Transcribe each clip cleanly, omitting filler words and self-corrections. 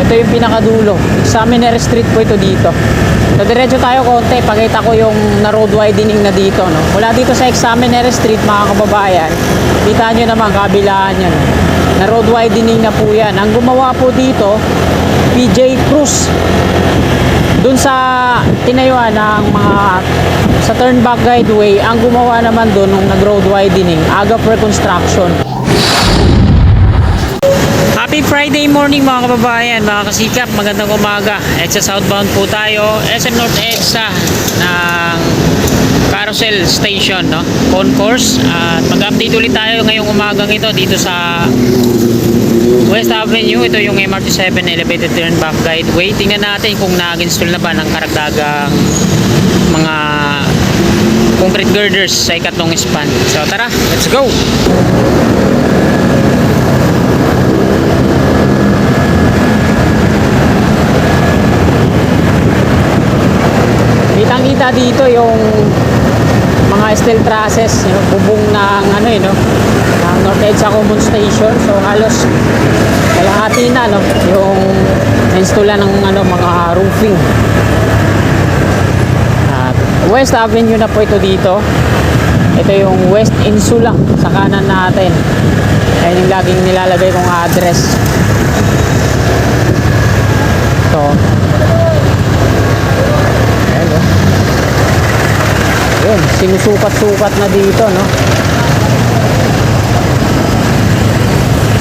Ito yung pinakadulo. Examiner Street po ito dito. So diretso tayo konti, pakita ko yung na road widening na dito, no. Mula dito sa Examiner Street, mga kababayan, kita nyo naman kabilaan yan, no? Na road widening na po yan. Ang gumawa po dito, PJ Cruz. Dun sa tinayuan ng mga sa turnback guideway, ang gumawa naman dun nung nag road widening, Agap Reconstruction. Happy Friday morning mga kababayan, mga kasikap, magandang umaga. EDSA southbound po tayo, SM North EDSA ng Carousel Station, no? Concourse. At mag-update ulit tayo ngayong umagang ito dito sa West Avenue. Ito yung MRT7 Elevated Turnback Guideway. Tingnan natin kung nag-install na ba ng karagdagang mga concrete girders sa ikatlong span. So tara, let's go! Kitang-kita dito yung mga steel trusses, yung bubong ng ano no, ng North EDSA Common Station. So halos kalahati na, no, yung installan ng ano, mga roofing. At West Avenue na po ito dito. Ito yung West Insula sa kanan natin. Ayan yung laging nilalagay kong address. So yun, sinusukat-sukat na dito, no?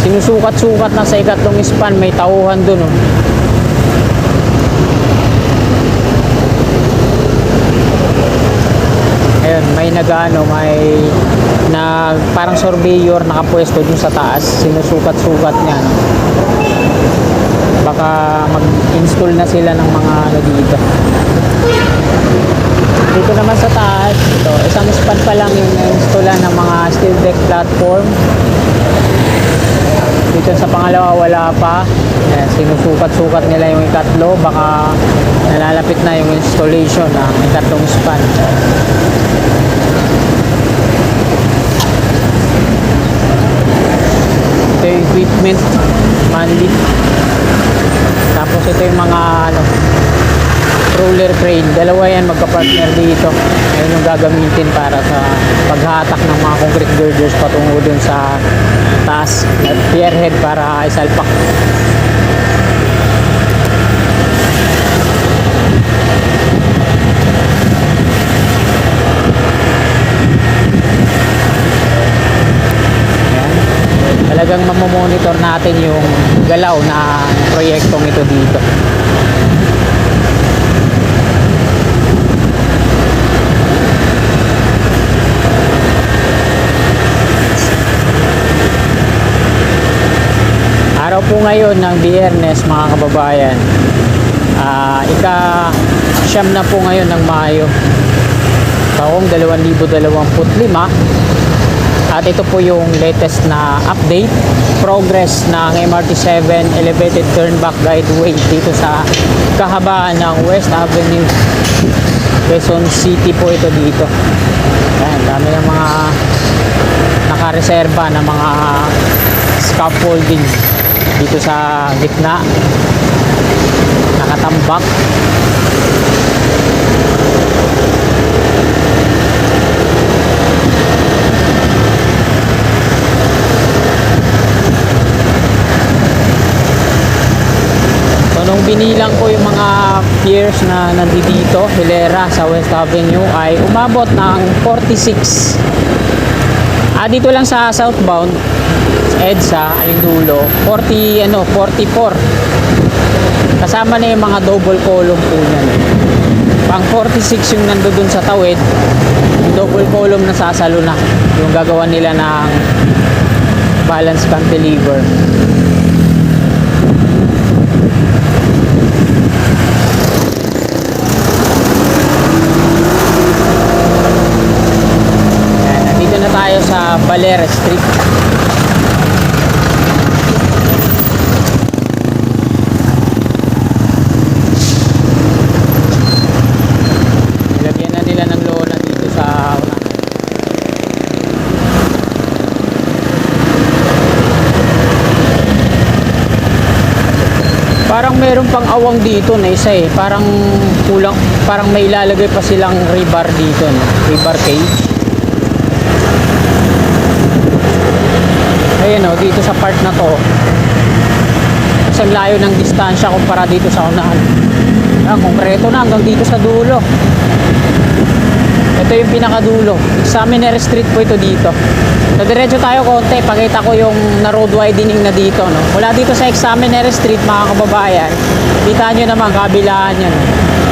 Sinusukat-sukat na sa ikatlong span, may tauhan dun, no? Ayun, may parang surveyor nakapwesto dun sa taas, sinusukat-sukat niya, no? Baka mag-install na sila ng mga ano dito. Dito naman sa taas, ito, isang span pa lang yung installan ng mga steel deck platform. Dito sa pangalawa wala pa. Ayan, sinusukat-sukat nila yung ikatlo, baka nalalapit na yung installation ng ikatlong span. Ito yung equipment, manlift. Tapos ito yung mga ano, roller crane, dalawa yan magka-partner dito. Ayun yung gagamitin para sa paghatak ng mga concrete girders patungo dun sa taas at pierhead para isalpak. Ayan. Talagang mamomonitor natin yung galaw na proyektong ito dito. Araw po ngayon ng Biyernes, mga kababayan, ika-siyam na po ngayon ng Mayo taong 2025. At ito po yung latest na update, progress ng MRT7 Elevated Turnback Guideway dito sa kahabaan ng West Avenue, Quezon City po ito dito. Ayan, dami ng mga nakareserba na mga scaffolding dito sa gitna, nakatambak. So nung binilang ko yung mga piers na nandito, hilera sa West Avenue, ay umabot ng 46. Dito lang sa southbound EDSA, yung dulo, 44. Kasama na yung mga double column po niyan. Pang 46 yung nandoon sa tawid, yung double column na sasalo na, yung gagawa nila ng balance cantilever. Nandito na tayo sa Valera Street. Parang meron pang awang dito na isa eh. Parang kulang, parang may ilalagay pa silang rebar dito, no? Rebar cage. Ayan o, dito sa part na to. Isang layo ng distansya kumpara dito sa unahan. Ayan, konkreto na hanggang dito sa dulo. Ito yung pinakadulo. Examiner Street po ito dito. So diretso tayo konti. Pakita ko yung na road widening na dito, no? Mula dito sa Examiner Street, mga kababayan, kita nyo naman kabilaan yan, no?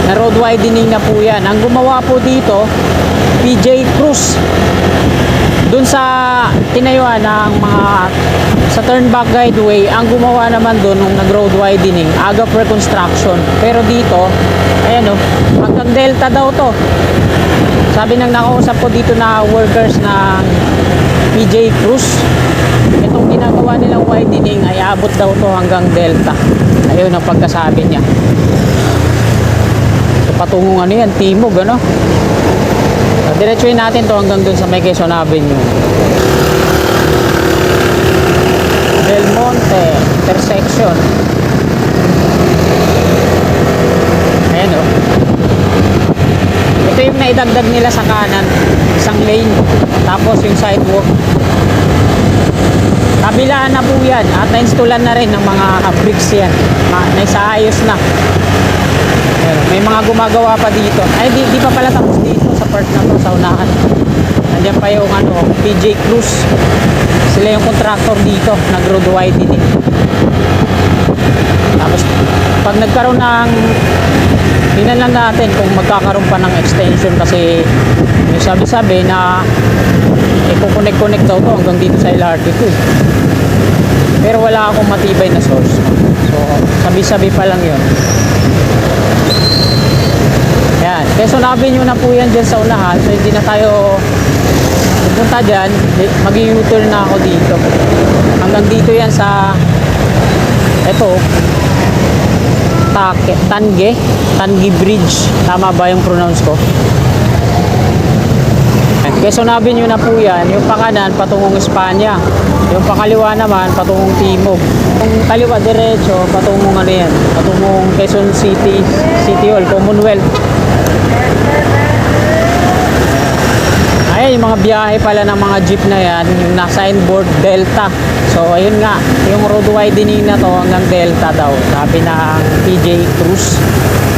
Na road widening na po yan. Ang gumawa po dito, PJ Cruz. Dun sa tinayuan ng mga sa Turnback Guideway, ang gumawa naman dun nung nag road widening, Agap Reconstruction. Pero dito, ayan o, hanggang Delta daw to. Sabi ng nakausap ko dito na workers ng PJ Cruz, itong ginagawa nilang widening ay abot daw to hanggang Delta. Ayun ang pagkasabi niya. So, patungong ano yan, Timog, ano? So, diretsuin natin to hanggang dun sa may Quezon Avenue. Del Monte intersection. Ayan o. Ito yung naidagdag nila sa kanan, isang lane, tapos yung sidewalk. Kabilaan na po yan at na-installan na rin ng mga bricks yan. Naisaayos na. Ayan, may mga gumagawa pa dito. Ay, di pa pala tapos dito sa part na to, sa unahan. Nandiyan pa yung ano, PJ Cruz. Sila yung contractor dito, nag-road widening. Tapos, pag nagkaroon ng, tingnan lang natin kung magkakaroon pa ng extension kasi may sabi-sabi na ikukonek-connect daw to hanggang dito sa LRT2. Pero wala akong matibay na source. So, sabi-sabi pa lang yun. Yan. Quezon Avenue na po yan dyan sa unahan. So, hindi na tayo pupunta dyan. Mag-u-turn na ako dito. Hanggang dito yan sa eto, Tange Bridge. Tama ba yung pronounce ko? Quezon Avenue na po yan. Yung pakanan patungong Espanya. Yung pakaliwa naman patungong Timog. Yung kaliwa diretso patungong ano yan, patungong Quezon City Hall, Commonwealth. Ayan yung mga biyahe pala ng mga jeep na yan, yung naka-signboard Delta. So ayun nga, yung road widening na to hanggang Delta daw, sabi ng PJ Cruz.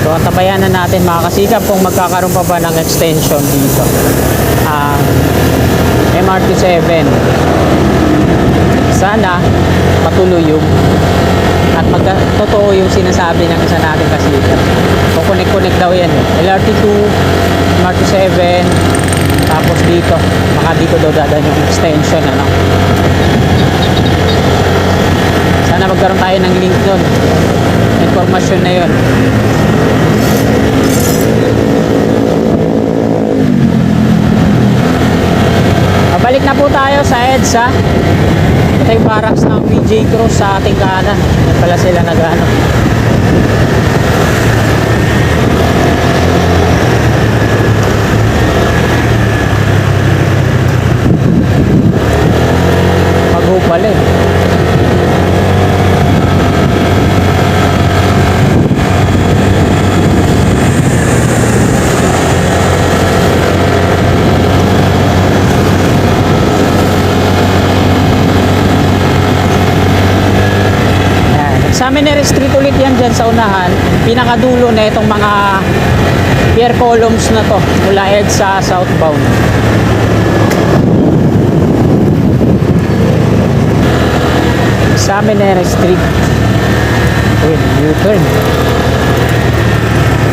So tabayan na natin mga kasikap kung magkakaroon pa ba ng extension dito. MRT7. Sana patuloy yung at totoo yung sinasabi ng isa natin kasikap. So connect daw yan. LRT2, MRT7, tapos dito, baka dito daw dadaan yung extension, ano. Sana magkaroon tayo ng link doon. Informasyon na yun. Balik na po tayo sa EDSA. Ito yung barracks ng PJ Cruz sa ating kanan. Yan pala sila nag-ano. Pala eh. Examiner Street ulit yan dyan sa unahan. Pinakadulo na itong mga pier columns na to mula EDSA southbound. Examiner Street. Uy, U-turn.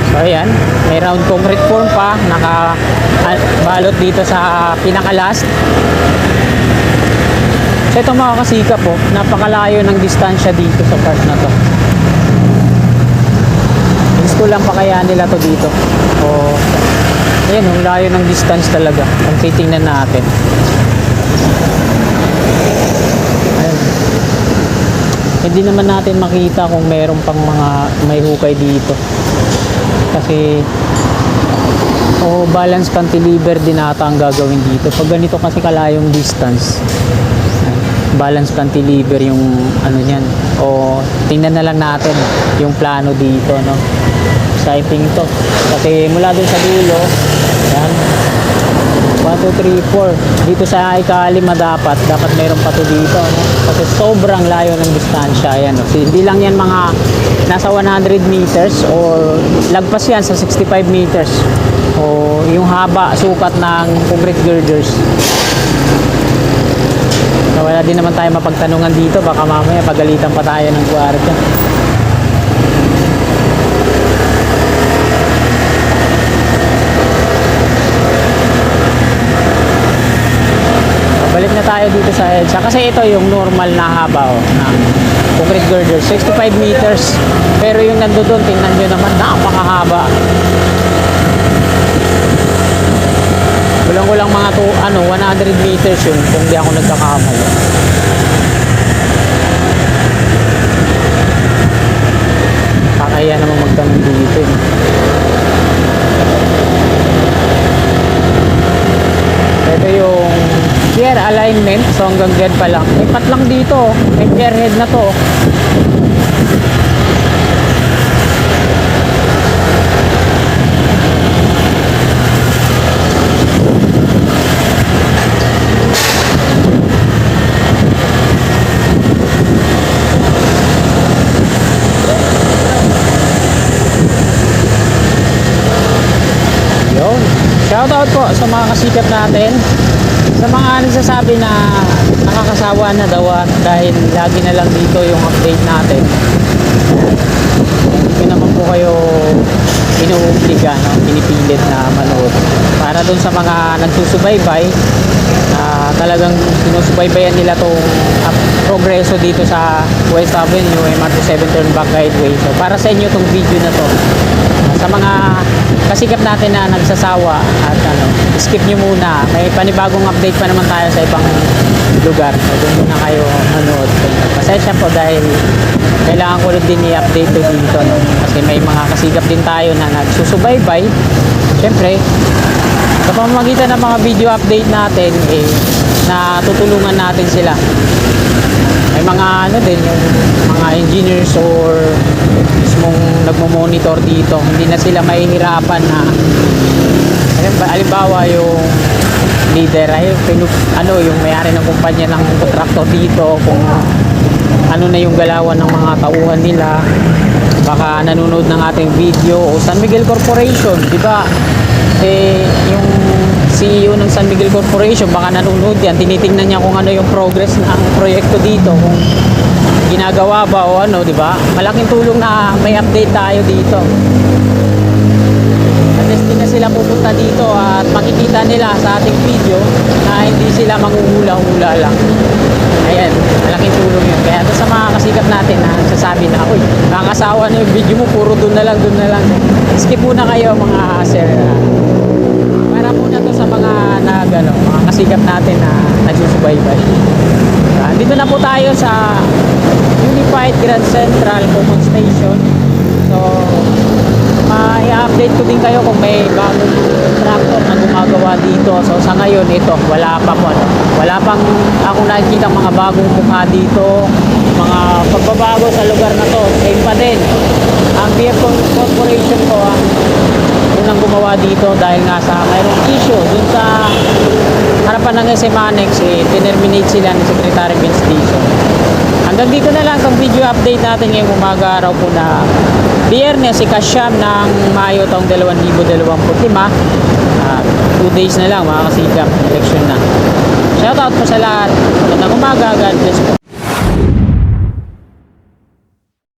So ayan, may round concrete form pa, nakabalot dito sa pinaka-last. So ito mga kasikap po, napakalayo ng distansya dito sa part na to. Gusto lang pa kaya nila to dito. O, ayan, ang layo ng distance talaga kung titingnan natin. Ayan. Hindi naman natin makita kung meron pang mga may hukay dito. Kasi balance cantilever din ata ang gagawin dito. Pag ganito kasi kalayong distance. Ayan. balance cantilever yung ano niyan. O tingnan na lang natin yung plano dito, no? Siping to. Kasi mula dun sa dulo, yan. 1, 2, 3, 4. Dito sa ikalima dapat mayroon pa to dito, no? Kasi sobrang layo ng distansya. Ayan, no? Hindi lang yan mga nasa 100 meters or lagpas yan sa 65 meters. O yung haba, sukat ng concrete girders. So, wala din naman tayo mapagtanungan dito. Baka mamaya pagalitan pa tayo ng gwardiya. Balik na tayo dito sa EDSA. Kasi ito yung normal na haba ng concrete girder. 65 meters. Pero yung nandoon, tingnan nyo naman, napakahaba. Kulang-kulang mga 100 meters yun kung di ako nagkakamali. Kakaya naman magtanong dito. Ito yung pier alignment. So hanggang dyan pa lang. May pat lang dito. May pier head na to. Shoutout po sa mga kasikap natin, sa mga nagsasabi na nakakasawa na daw dahil lagi na lang dito yung update natin. Hindi ko naman po kayo inuubliga, no? Pinipilit na manood. Para dun sa mga nagsusubaybay, talagang sinusubaybayan nila tong progreso dito sa West Avenue, MRT 7 Turnback Guideway. So para sa inyo tong video na to, sa mga kasikap natin na nagsasawa at skip nyo muna, may panibagong update pa naman tayo sa ibang lugar. So doon muna kayo manood. Pasensya po dahil kailangan ko din i-update to dito, no? Kasi may mga kasikap din tayo na nagsusubaybay. Siyempre sa pamamagitan ng mga video update natin, na tutulungan natin sila. May mga din, yung mga engineers or mismong nagmo-monitor dito, hindi na sila mahihirapan na halimbawa yung leader ay yung may-ari ng kumpanya ng kontraktor dito, kung ano na yung galawan ng mga tauhan nila, baka nanonood ng ating video o San Miguel Corporation, di ba? Yung CEO ng San Miguel Corporation baka nanonood yan, tinitingnan niya kung ano yung progress ng proyekto dito, kung ginagawa ba o ano, di ba? Malaking tulong na may update tayo dito. At least di na sila pupunta dito at makikita nila sa ating video na hindi sila manguhula-hula lang. Ayan, malaking tulong yun. Kaya sa mga kasikap natin na nagsasabi na, uy, nakakasawa na yung video mo, puro doon na lang, doon na lang. Skip muna kayo mga sir. Para muna to sa mga mga kasikap natin na nagsusubaybay. Dito na po tayo sa Unified Grand Central Common Station. So, i-update ko din kayo kung may bagong tractor na gumagawa dito. So, sa ngayon, ito, wala pa po. Wala pang ako nakikita mga bagong mukha dito. Mga pagbabago sa lugar na to. Same pa din. Ang BF Corporation ko, unang gumawa dito dahil nga sa mayroong issue dun sa harapan ng SM Annex, terminate sila ni Secretary Vince Dizon. Hanggang dito na lang itong video update natin ngayong umaga araw po na Biyernes, ikasyam ng Mayo taong 2025. 2 days na lang mga kasikap, election na. Shoutout po sa lahat. Magandang umaga.